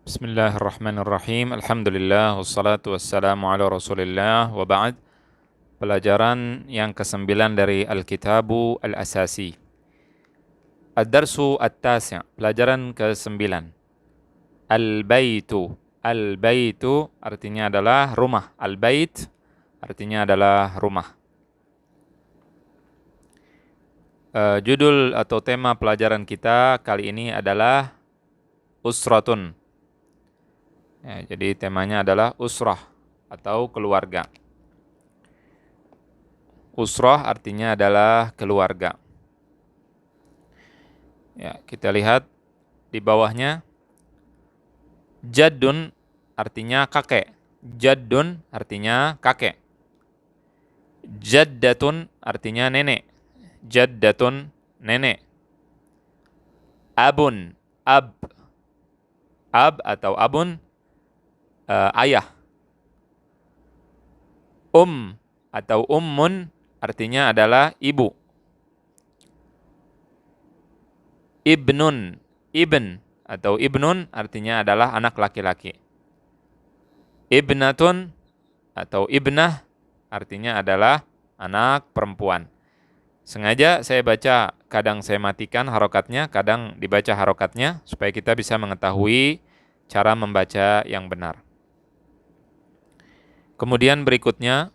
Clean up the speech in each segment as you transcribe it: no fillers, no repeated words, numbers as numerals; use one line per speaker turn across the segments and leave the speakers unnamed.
Bismillahirrahmanirrahim. Alhamdulillah wassalatu wassalamu ala Rasulillah wa ba'd. Pelajaran yang ke-9 dari Al-Kitabu Al-Asasi. Ad-Darsu At-Tasi', pelajaran ke-9. Al-Baitu. Al-Baitu artinya adalah rumah. Al-Bait artinya adalah rumah. Judul atau tema pelajaran kita kali ini adalah Usratun. Ya, jadi temanya adalah usrah atau keluarga. Usrah artinya adalah keluarga. Ya, kita lihat di bawahnya. Jaddun artinya kakek. Jaddun artinya kakek. Jaddatun artinya nenek. Jaddatun nenek. Abun, ab. Ab atau abun ayah. Atau ummun artinya adalah ibu. Ibnun, ibn atau ibnun artinya adalah anak laki-laki. Ibnatun atau ibnah artinya adalah anak perempuan. Sengaja saya baca, kadang saya matikan harokatnya, kadang dibaca harokatnya, supaya kita bisa mengetahui cara membaca yang benar. Kemudian berikutnya,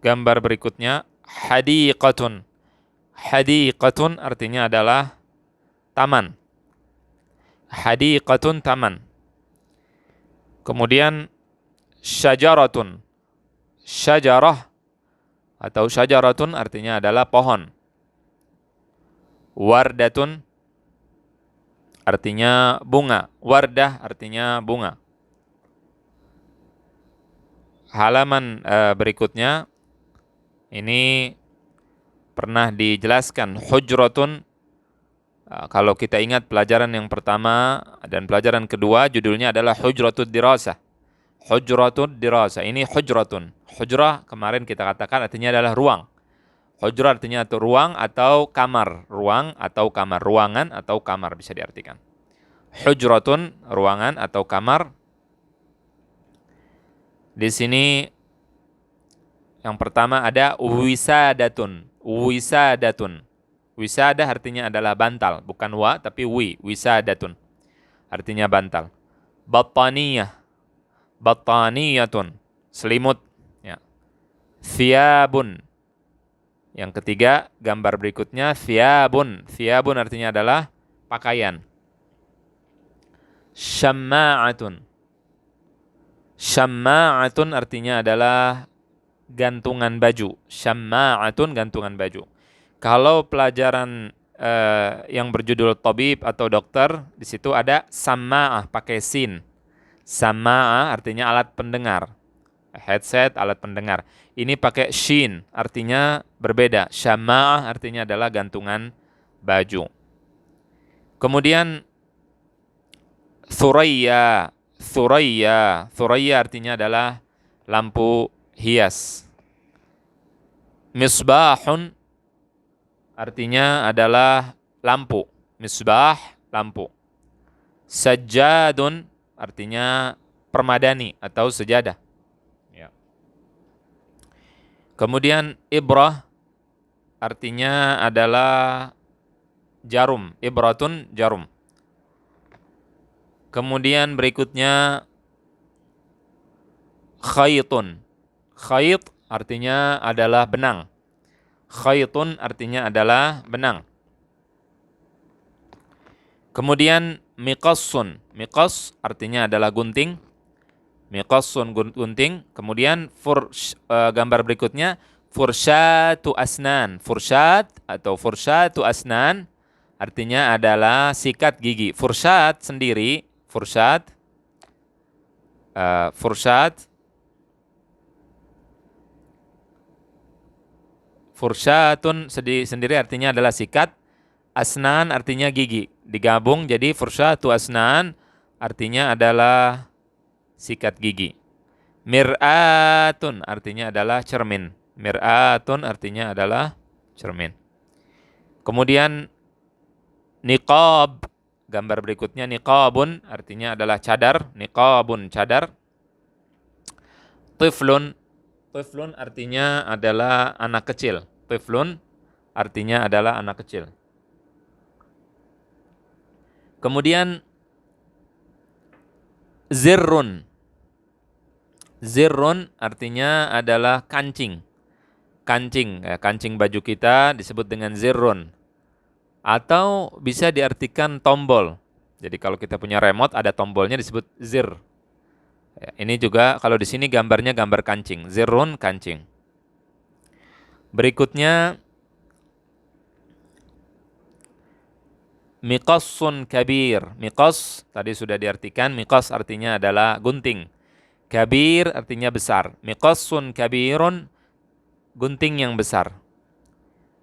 gambar berikutnya, hadiqatun. Hadiqatun artinya adalah taman. Hadiqatun taman. Kemudian syajaratun. Syajarah atau syajaratun artinya adalah pohon. Wardatun artinya bunga. Wardah artinya bunga. Halaman berikutnya ini pernah dijelaskan hujratun. Kalau kita ingat pelajaran yang pertama dan pelajaran kedua, judulnya adalah hujratud dirasah. Hujratud dirasah. Ini hujratun. Hujrah kemarin kita katakan artinya adalah ruang. Hujrah artinya itu ruang atau kamar. Ruang atau kamar. Ruangan atau kamar bisa diartikan. Hujratun, ruangan atau kamar. Di sini yang pertama ada wisadatun. Wisadatun. Wisada artinya adalah bantal. Bukan wa, tapi wisadatun. Artinya bantal. Battaniyah. Battaniyatun. Selimut. Ya. Thiyabun. Yang ketiga, gambar berikutnya, thiyabun. Thiyabun artinya adalah pakaian. Syamma'atun. Syamma'atun artinya adalah gantungan baju. Syamma'atun, gantungan baju. Kalau pelajaran yang berjudul tabib atau dokter, di situ ada samma'ah pakai sin. Samma'ah artinya alat pendengar. Headset, alat pendengar. Ini pakai shin, artinya berbeda. Syama'ah artinya adalah gantungan baju. Kemudian Thuraya. Thuraya. Thuraya artinya adalah lampu hias. Misbahun artinya adalah lampu. Misbah, lampu. Sajjadun artinya permadani atau sejadah. Ya. Kemudian ibrah artinya adalah jarum. Ibratun, jarum. Kemudian berikutnya khaytun. Khayt artinya adalah benang. Khaytun artinya adalah benang. Kemudian miqassun. Miqas artinya adalah gunting. Miqassun, gunting. Kemudian gambar berikutnya fursyatu asnan. Fursyat atau fursyatu asnan artinya adalah sikat gigi. Fursyat sendiri, fursyat fursyatun sendiri artinya adalah sikat. Asnan artinya gigi. Digabung jadi fursyatu asnan artinya adalah sikat gigi. Mir'atun artinya adalah cermin. Mir'atun artinya adalah cermin. Kemudian niqab. Gambar berikutnya niqabun artinya adalah cadar, niqabun cadar. Tiflun, tiflun artinya adalah anak kecil. Tiflun artinya adalah anak kecil. Kemudian zirrun. Zirrun artinya adalah kancing. Kancing, kancing baju kita disebut dengan zirrun. Atau bisa diartikan tombol. Jadi kalau kita punya remote ada tombolnya disebut zir. Ya, ini juga kalau di sini gambarnya gambar kancing, zirrun kancing. Berikutnya miqassun kabir. Miqas tadi sudah diartikan, miqas artinya adalah gunting. Kabir artinya besar. Miqassun kabirun, gunting yang besar.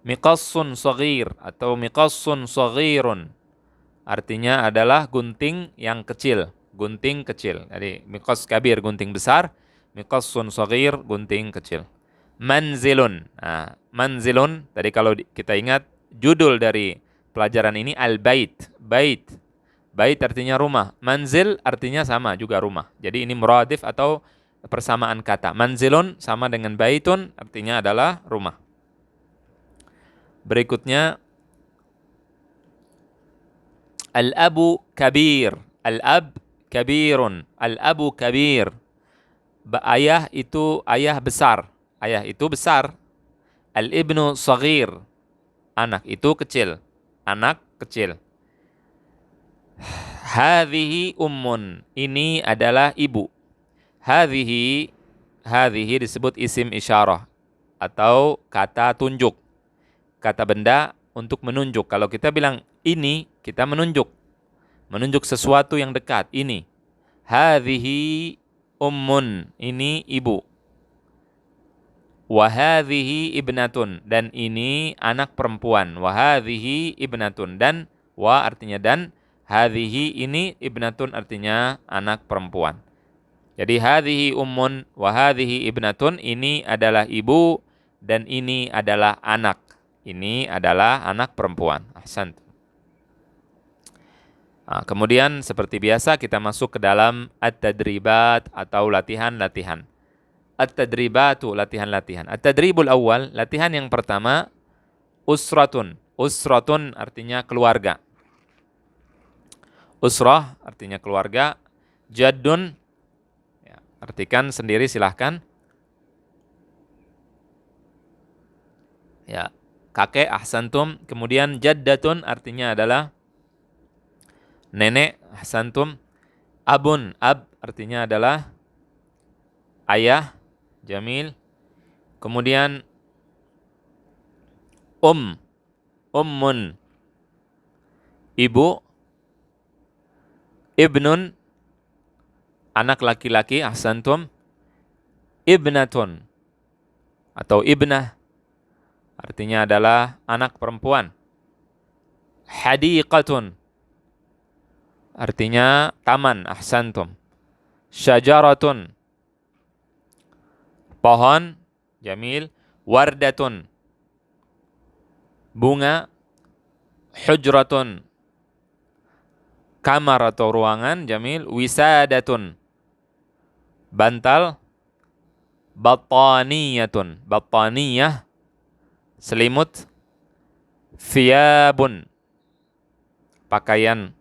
Miqassun saghir atau miqassun saghirun artinya adalah gunting yang kecil, gunting kecil. Jadi miqas kabir gunting besar, miqassun saghir gunting kecil. Manzilun. Nah, manzilun tadi kalau kita ingat judul dari pelajaran ini al-bait. Bait. Bait artinya rumah. Manzil artinya sama juga rumah. Jadi ini muradif atau persamaan kata. Manzilun sama dengan baitun artinya adalah rumah. Berikutnya al-abu kabir. Al-ab kabirun. Al-abu kabir. Ayah itu ayah besar. Ayah itu besar. Al-ibnu saghir. Anak itu kecil. Anak kecil. Hadhihi ummun. Ini adalah ibu. Hadhihi disebut isim isyarah atau kata tunjuk. Kata benda untuk menunjuk. Kalau kita bilang ini, kita menunjuk. Menunjuk sesuatu yang dekat. Ini. Hadhihi ummun. Ini ibu. Wahadhihi ibnatun. Dan ini anak perempuan. Wahadhihi ibnatun. Dan wa artinya dan. Hadhihi ini ibnatun artinya anak perempuan. Jadi hadhihi ummun wahadhihi ibnatun. Ini adalah ibu dan ini adalah anak. Ini adalah anak perempuan. Ahsan. Nah, kemudian seperti biasa kita masuk ke dalam at-tadribat atau latihan-latihan. At-tadribatu latihan-latihan. At-tadribul awal, latihan yang pertama usratun. Usratun artinya keluarga. Usrah artinya keluarga. Jaddun, ya, artikan sendiri silahkan. Ya, kakek ahsantum. Kemudian jaddatun artinya adalah nenek ahsantum. Abun, ab artinya adalah ayah, jamil. Kemudian ummun, ibu. Ibnun, anak laki-laki, ahsantum. Ibnatun atau ibnah artinya adalah anak perempuan. Hadiqatun artinya taman, ahsantum. Syajaratun, pohon, jamil. Wardatun, bunga. Hujratun, kamar atau ruangan, jamil. Wisadatun, bantal. Battaniyatun, battaniyah, selimut. Thiyabun, pakaian.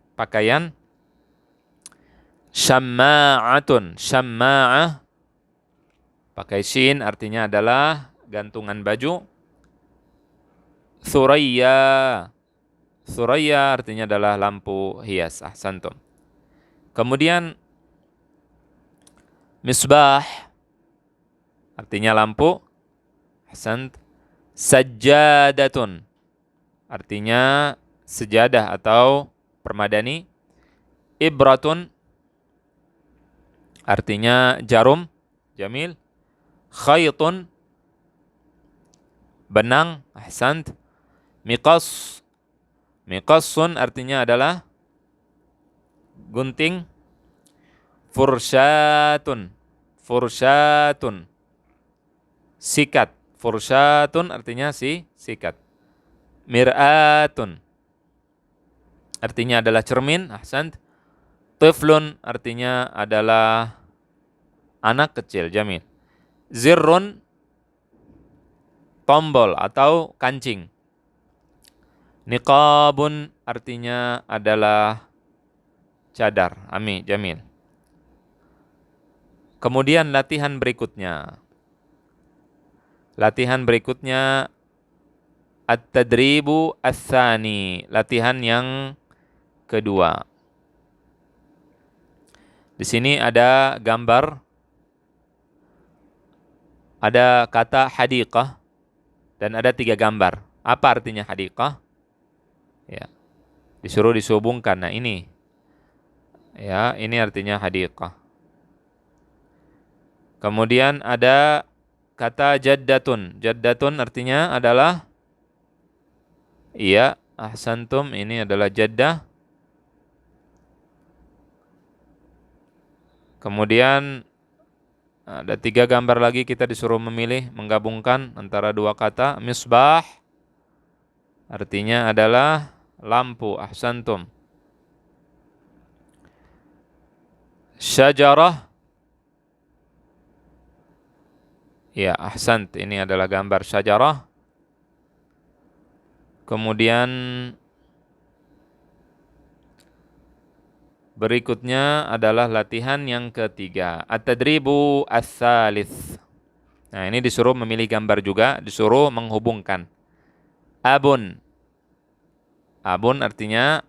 Syamma'atun, syamma'ah, pakai shin artinya adalah gantungan baju. Thuraya artinya adalah lampu hias, ahsantum. Kemudian misbah artinya lampu, ahsant. Sajjadatun artinya sejadah atau permadani. Ibratun artinya jarum, jamil. Khaytun, benang, ahsant. Miqassun artinya adalah gunting. Furshatun, sikat. Furshatun artinya sikat. Mir'atun, artinya adalah cermin, ahsant. Tiflun artinya adalah anak kecil, jamil. Zirrun, tombol atau kancing. Niqabun artinya adalah cadar, ami, jamil. Kemudian latihan berikutnya. Latihan berikutnya at-tadribu ats-tsani, latihan yang kedua. Di sini ada gambar, ada kata hadiqah dan ada 3 gambar. Apa artinya hadiqah? Ya, disuruh dihubungkan. Nah, ini. Ya, ini artinya hadiqah. Kemudian ada kata jaddatun. Jaddatun artinya adalah, iya, ahsantum, ini adalah jaddah. Kemudian ada 3 gambar lagi, kita disuruh memilih, menggabungkan antara 2 kata. Misbah artinya adalah lampu, ahsantum. Syajarah, ya, ahsant, ini adalah gambar syajarah. Kemudian berikutnya adalah latihan yang ketiga, at-tadribu ats-tsalits. Nah, ini disuruh memilih gambar juga, disuruh menghubungkan. Abun. Abun artinya,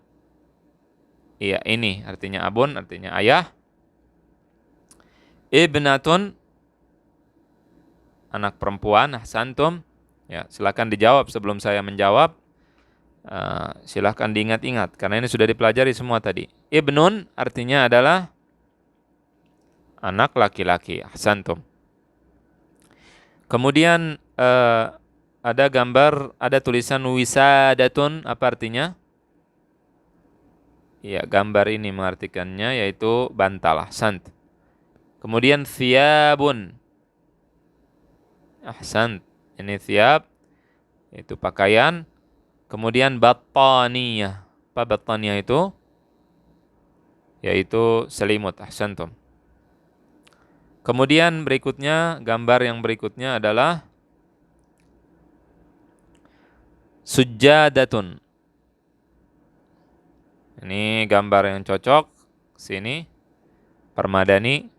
iya, ini artinya abun, artinya ayah. Ibnatun, anak perempuan, ahsantum. Ya, silakan dijawab sebelum saya menjawab. Silahkan diingat-ingat, karena ini sudah dipelajari semua tadi. Ibnun artinya adalah anak laki-laki, ahsantum. Kemudian ada gambar, ada tulisan wisadatun, apa artinya? Ya, gambar ini mengartikannya yaitu bantal, ahsant. Kemudian thiyabun, ahsant, ini thiyab, itu pakaian. Kemudian battaniyah, apa battaniyah itu? Yaitu selimut, ahsantum. Kemudian berikutnya, gambar yang berikutnya adalah sujjadatun. Ini gambar yang cocok, sini, permadani.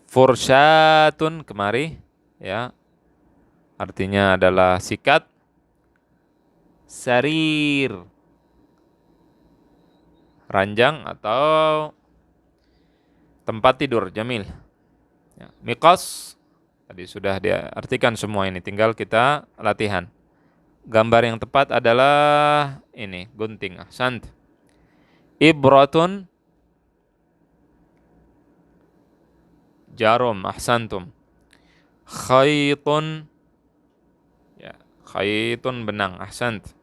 Fursyatun, kemari, ya, artinya adalah sikat. Sarir, ranjang atau tempat tidur, jamil. Ya, miqas, tadi sudah diartikan semua ini, tinggal kita latihan. Gambar yang tepat adalah ini, gunting, ahsant. Ibratun, jarum, ahsantum. Khaitun, ya, khaitun, benang, ahsant.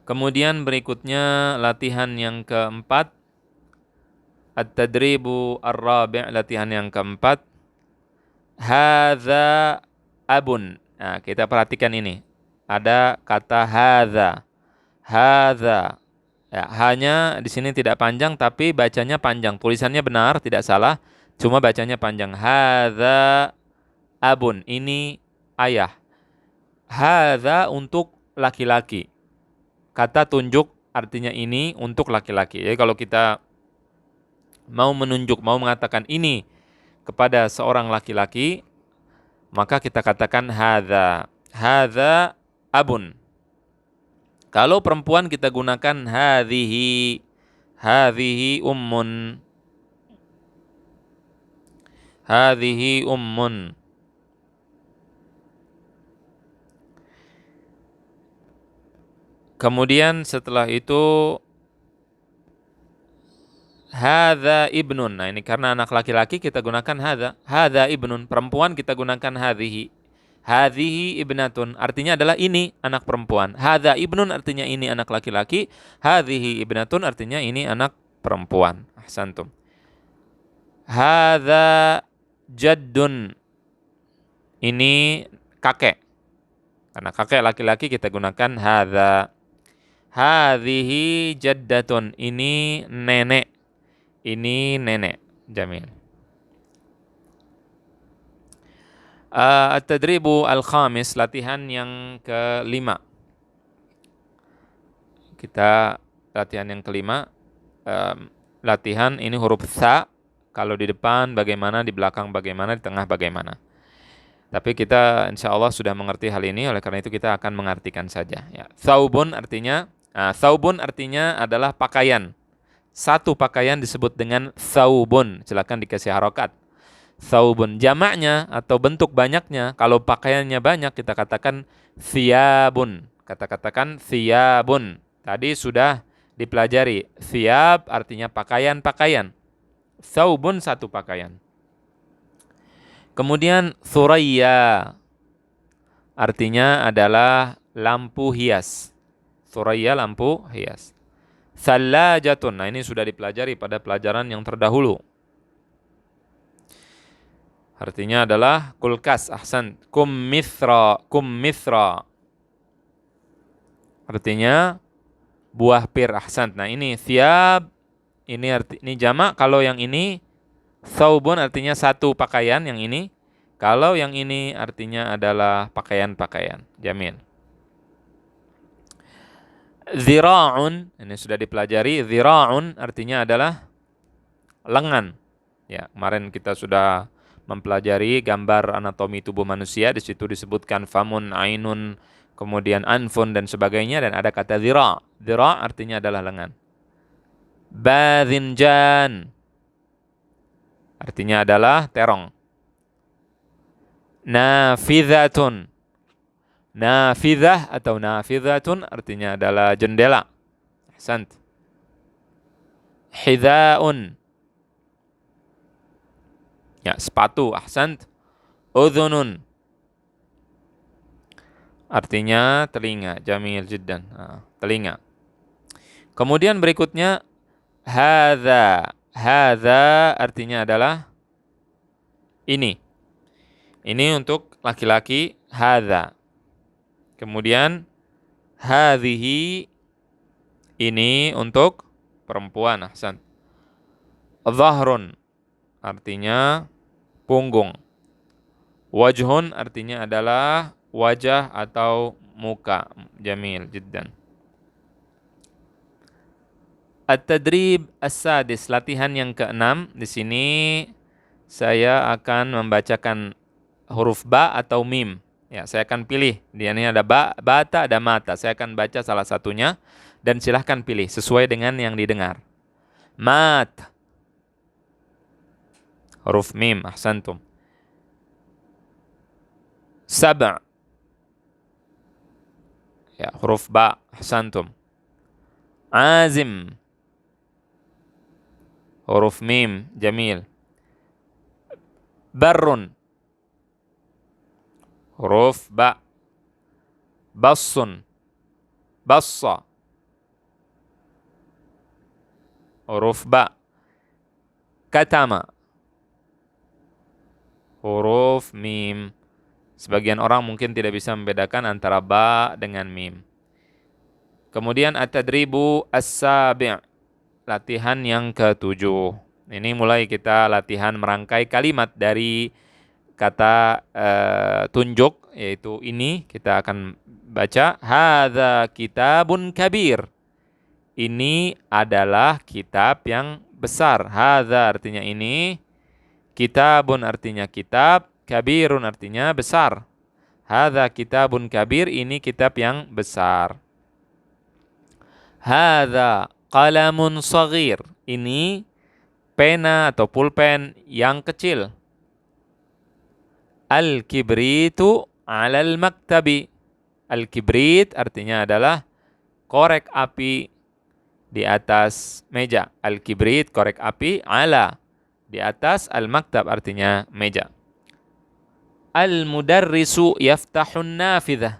Kemudian berikutnya latihan yang keempat, at-tadribu ar-rabi', latihan yang keempat. Hadza abun. Nah, kita perhatikan ini. Ada kata hadza. Hadza. Ya, hanya di sini tidak panjang tapi bacanya panjang. Tulisannya benar, tidak salah. Cuma bacanya panjang. Hadza abun. Ini ayah. Hadza untuk laki-laki. Kata tunjuk artinya ini untuk laki-laki. Jadi kalau kita mau menunjuk, mau mengatakan ini kepada seorang laki-laki, maka kita katakan hadza. Hadza abun. Kalau perempuan kita gunakan hadhihi. Hadhihi ummun. Hadhihi ummun. Kemudian setelah itu hadza ibnun. Nah, ini karena anak laki-laki kita gunakan hadza. Hadza ibnun. Perempuan kita gunakan hadhihi. Hadhihi ibnatun, artinya adalah ini anak perempuan. Hadza ibnun artinya ini anak laki-laki. Hadhihi ibnatun artinya ini anak perempuan. Ahsantum. Hadza jaddun. Ini kakek. Karena kakek laki-laki kita gunakan hadza. Hadhihi jaddatun. Ini nenek. Ini nenek. Jamil. At-tadribu al-khamis, latihan yang kelima. Kita latihan yang kelima. Latihan ini huruf tha. Kalau di depan bagaimana, di belakang bagaimana, di tengah bagaimana. Tapi kita insya Allah sudah mengerti hal ini, oleh karena itu kita akan mengartikan saja. Ya. Thawbun artinya adalah pakaian. Satu pakaian disebut dengan thawbun. Silakan dikasih harokat. Thawbun. Jamaknya atau bentuk banyaknya, kalau pakaiannya banyak kita katakan thiyabun. Katakan thiyabun. Tadi sudah dipelajari. Thiyab artinya pakaian-pakaian. Thawbun satu pakaian. Kemudian thuraya artinya adalah lampu hias. Thuraya lampu hias. Thallajatun. Nah, ini sudah dipelajari pada pelajaran yang terdahulu. Artinya adalah kulkas. Ahsan. Kummithra. Artinya buah pir. Ahsan. Nah, ini thiyab. Ini jamak. Kalau yang ini thawbun artinya satu pakaian, yang ini. Kalau yang ini artinya adalah pakaian-pakaian. Jamil. Zira'un, ini sudah dipelajari. Zira'un artinya adalah lengan. Ya, kemarin kita sudah mempelajari gambar anatomi tubuh manusia. Di situ disebutkan famun, ainun, kemudian anfun dan sebagainya, dan ada kata zira'. Zira' artinya adalah lengan. Badhinjan artinya adalah terong. Nafidhatun. Nafidhah atau nafidhatun artinya adalah jendela. Ahsant. Hidha'un. Ya, sepatu. Ahsant. Udhunun. Artinya telinga. Jamil jiddan. Telinga. Kemudian berikutnya hadza. Hadza artinya adalah ini. Ini untuk laki-laki, hadza. Kemudian hadhihi, ini untuk perempuan. Ahsan. Dhahrun artinya punggung. Wajhun artinya adalah wajah atau muka. Jamil jiddan. At-tadrib as-sadis, latihan yang keenam. Di sini saya akan membacakan huruf ba atau mim. Ya, saya akan pilih. Di sini ada ba, bata, ada mata. Saya akan baca salah satunya dan silahkan pilih sesuai dengan yang didengar. Mat. Huruf mim, ahsantum. Sab'. Ya, huruf ba, ahsantum. Azim. Huruf mim, jamil. Barrun. Huruf ba. Bassun. Bassa. Huruf ba. Katama. Huruf mim. Sebagian orang mungkin tidak bisa membedakan antara ba dengan mim. Kemudian at-tadribu as-sabi'. Latihan yang ke-7. Ini mulai kita latihan merangkai kalimat dari kata tunjuk, yaitu ini. Kita akan baca. Hadza kitabun kabir. Ini adalah kitab yang besar. Hadza artinya ini. Kitabun artinya kitab. Kabirun artinya besar. Hadza kitabun kabir. Ini kitab yang besar. Hadza qalamun saghir. Ini pena atau pulpen yang kecil. Al-kibritu 'alal maktabi. Al-kibrit artinya adalah korek api di atas meja. Al-kibrit korek api, ala di atas, al-maktab artinya meja. Al-mudarrisu yaftahun nafidhah.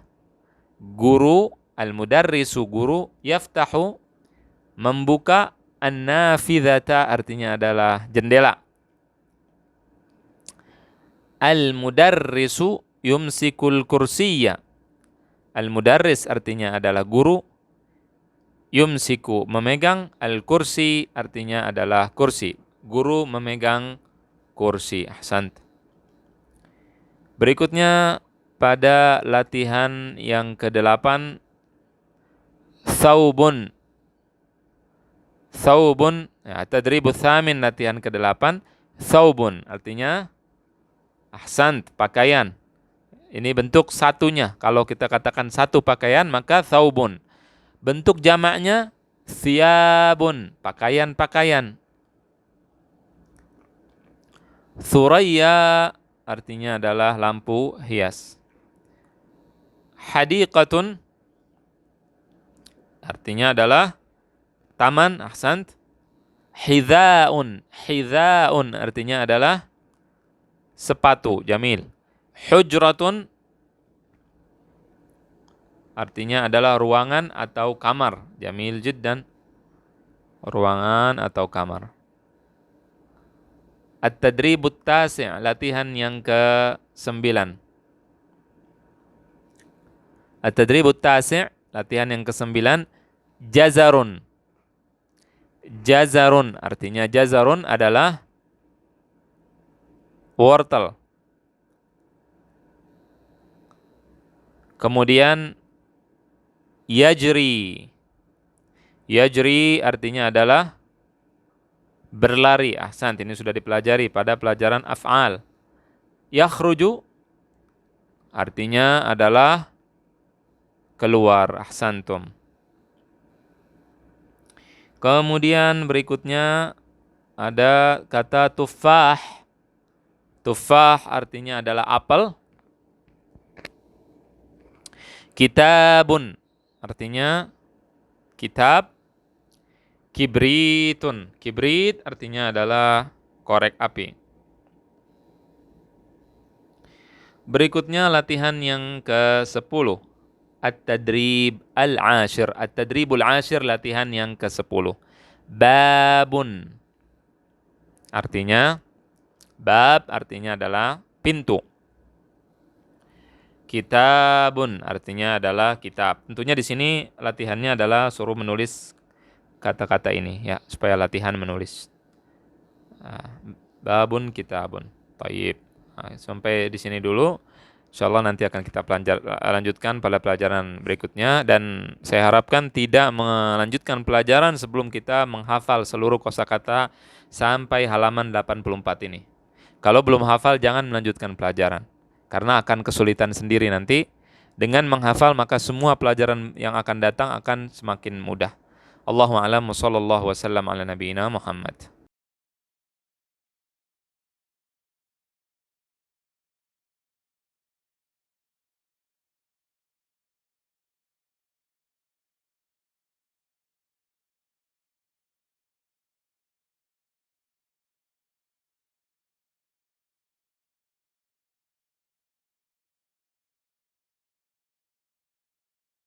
Guru, al-mudarrisu guru, yaftahu membuka, an-nafidhata artinya adalah jendela. Al-mudarrisu yumsikul kursiyya. Al-mudarris artinya adalah guru. Yumsiku memegang, al-kursi artinya adalah kursi. Guru memegang kursi. Ahsant. Berikutnya pada latihan yang ke-8, Thawbun. Thawbun, ya, tadribut tsamin, latihan ke-8. Thawbun artinya ahsant, pakaian. Ini bentuk satunya. Kalau kita katakan satu pakaian maka thawbun. Bentuk jamaknya thiyabun, pakaian-pakaian. Thuraya artinya adalah lampu hias. Hadiqatun artinya adalah taman, ahsant. Hidhaun, hidhaun artinya adalah sepatu, jamil. Hujratun artinya adalah ruangan atau kamar, jamil jiddan. Ruangan atau kamar. At-tadribut tasi', latihan yang ke-9. At-tadribut tasi', latihan yang ke-9, jazarun. Jazarun artinya jazarun adalah wortel. Kemudian yajri. Yajri artinya adalah berlari. Ahsan, ini sudah dipelajari pada pelajaran af'al. Yakhruju artinya adalah keluar. Ahsantum. Kemudian berikutnya ada kata tufah. Tufah artinya adalah apel. Kitabun artinya kitab. Kibritun. Kibrit artinya adalah korek api. Berikutnya latihan yang ke-10. At-tadrib al-ashir. At-tadribul ashir, latihan yang ke-10. Babun. Artinya, bab artinya adalah pintu. Kitabun artinya adalah kitab. Tentunya di sini latihannya adalah suruh menulis kata-kata ini ya, supaya latihan menulis. Babun, kitabun. Taib. Sampai di sini dulu. Insyaallah nanti akan kita lanjutkan pada pelajaran berikutnya, dan saya harapkan tidak melanjutkan pelajaran sebelum kita menghafal seluruh kosakata sampai halaman 84 ini. Kalau belum hafal jangan melanjutkan pelajaran, karena akan kesulitan sendiri nanti. Dengan menghafal maka semua pelajaran yang akan datang akan semakin mudah. Allahu a'lam, sallallahu wasallam ala nabiyina Muhammad.